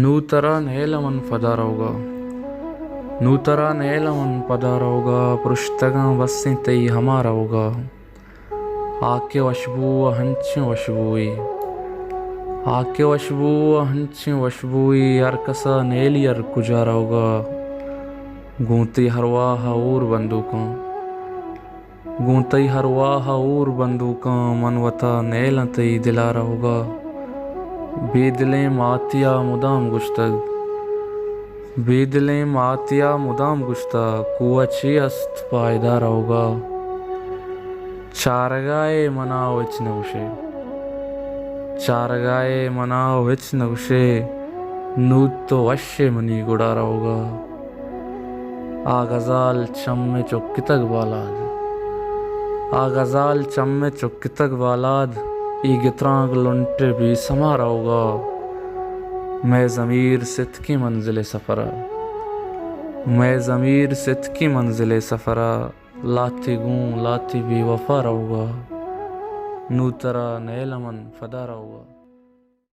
ನೂತರ ನೇಲಮನ್ ಪದಾರೌಗ ನೂತರ ನೇಲಮನ್ ಪದಾರೌಗ ಪೃಷ್ಠಗ ಬಸ್ಸಿ ತೈ ಹಮಾರೌಗ ಆಕೆ ವಶಬೂ ಹಂಚಿ ವಶಬೂಯಿ ಆಕೆ ವಶಬೂ ಹಂಚಿ ವಶಬೂಯಿ ಅರ್ಕಸ ನೇಲಿಯರ್ ಕುಜಾರೌಗ ಗೂಂತಿ ಹರ್ವಾಹ ಊರ್ ಬಂದೂಕ गूंतई हरवाह और बंदूका मनवता नेलतई दिलारा होगा बेदलें मातिया मुदाम गुश्तग बेदलें मातिया मुदाम गुश्ता कुआची अस्त पायदार होगा चारगाए मनाओ इच नवशे चारगाए मनाओ इच नवशे नूत तो वश्य मनी गुड़ारा होगा आगजाल चम्मे चौकितक बालाद आगजाल चम्मे चुक्कितक वालाद ई गित्रांग लुंटे भी समारा होगा मैं ज़मीर सित की मंजिले सफ़रा मैं ज़मीर सित की मंजिले सफ़रा लाती गूं लाती भी वफ़ा रहोगा नूतरा नैलमन फदा रहोगा।